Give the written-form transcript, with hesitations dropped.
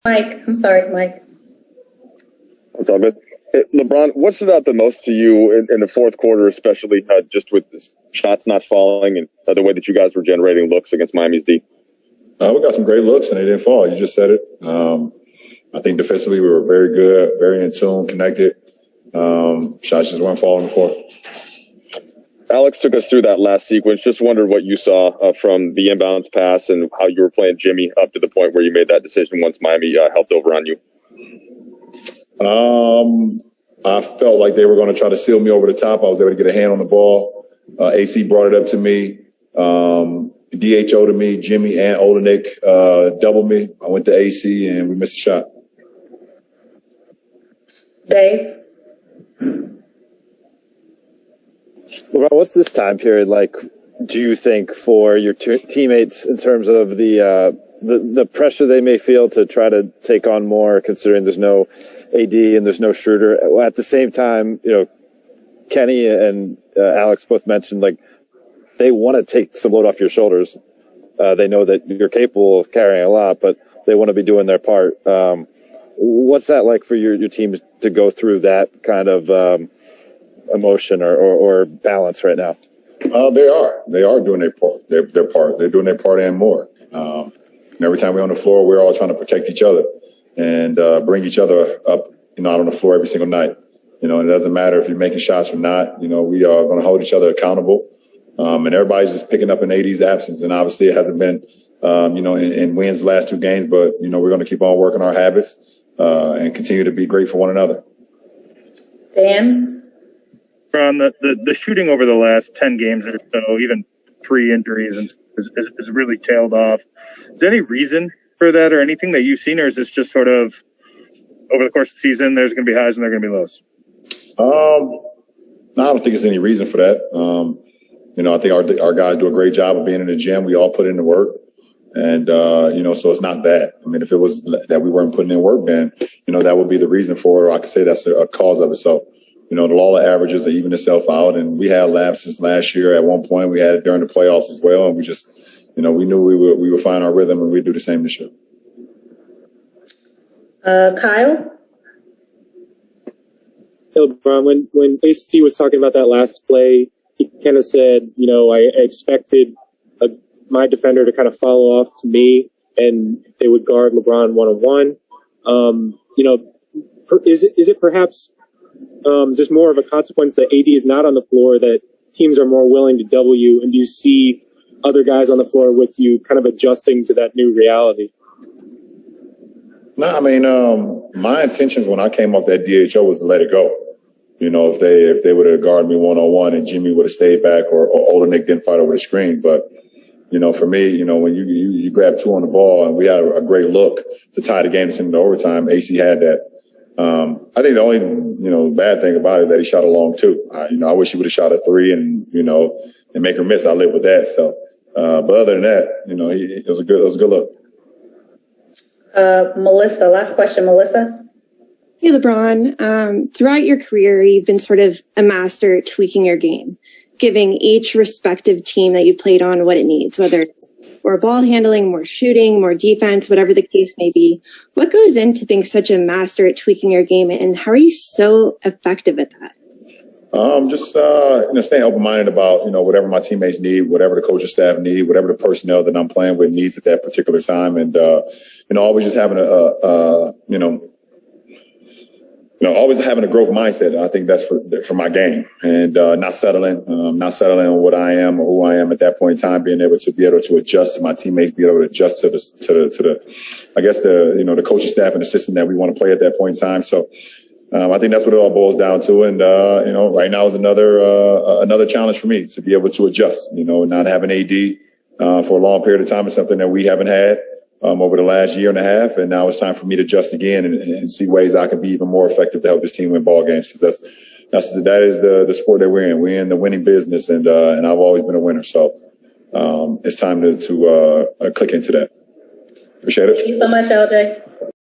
Mike, I'm sorry, Mike. That's all good. Hey, LeBron, what stood out the most to you in the fourth quarter, especially just with the shots not falling and the way that you guys were generating looks against Miami's D? We got some great looks, and they didn't fall. You just said it. I think defensively we were very good, very in tune, connected. Shots just weren't falling in the fourth. Alex took us through that last sequence. Just wondered what you saw from the inbounds pass and how you were playing Jimmy up to the point where you made that decision once Miami helped over on you. I felt like they were going to try to seal me over the top. I was able to get a hand on the ball. AC brought it up to me. DHO to me, Jimmy and Olenek doubled me. I went to AC and we missed a shot. Dave? Well, what's this time period like, do you think, for your teammates in terms of the pressure they may feel to try to take on more, considering there's no AD and there's no Schroeder? At the same time, Kenny and Alex both mentioned, like, they want to take some load off your shoulders. They know that you're capable of carrying a lot, but they want to be doing their part. What's that like for your team to go through that kind of emotion or balance right now? They are doing their part. Their part. They're doing their part and more. And every time we're on the floor, we're all trying to protect each other and bring each other up, out on the floor every single night. And it doesn't matter if you're making shots or not. We are going to hold each other accountable. And everybody's just picking up in AD's absence. And obviously it hasn't been, in wins the last two games, but, we're going to keep on working our habits and continue to be great for one another. Dan? From the shooting over the last 10 games or so, even 3 injuries, is really tailed off. Is there any reason for that or anything that you've seen, or is this just sort of over the course of the season, there's going to be highs and there are going to be lows? No, I don't think there's any reason for that. I think our guys do a great job of being in the gym. We all put in the work. And, so it's not that. I mean, if it was that we weren't putting in work, then, that would be the reason for it. Or I could say that's a cause of it. So, the law of averages are even itself out. And we had lapses last year. At one point, we had it during the playoffs as well. And we just, we knew we would find our rhythm and we'd do the same this year. Kyle? LeBron, when AC was talking about that last play, he kind of said, I expected my defender to kind of follow off to me and they would guard LeBron one-on-one. Is it perhaps just more of a consequence that AD is not on the floor, that teams are more willing to double you? And do you see other guys on the floor with you kind of adjusting to that new reality? No, I mean, my intentions when I came off that DHO was to let it go. If they would have guarded me one-on-one and Jimmy would have stayed back or Olenek didn't fight over the screen. But, for me, when you grab 2 on the ball and we had a great look to tie the game into overtime, AC had that. I think the only, bad thing about it is that he shot a long 2. I wish he would have shot a 3 and make her miss. I live with that. So, but other than that, it was a good look. Melissa, last question, Melissa. Hey, LeBron. Throughout your career, you've been sort of a master at tweaking your game, giving each respective team that you played on what it needs, whether it's more ball handling, more shooting, more defense, whatever the case may be. What goes into being such a master at tweaking your game, and how are you so effective at that? Just staying open-minded about, whatever my teammates need, whatever the coaching staff need, whatever the personnel that I'm playing with needs at that particular time. And, always just having always having a growth mindset. I think that's for my game, and not settling on what I am or who I am at that point in time, being able to adjust to my teammates, be able to adjust to the coaching staff and the system that we want to play at that point in time. So, I think that's what it all boils down to. And, right now is another challenge for me to be able to adjust, not having AD, for a long period of time is something that we haven't had, over the last year and a half. And now it's time for me to adjust again and see ways I can be even more effective to help this team win ball games. Cause that is the sport that we're in. We're in the winning business, and I've always been a winner. So, it's time to click into that. Appreciate it. Thank you so much, LJ.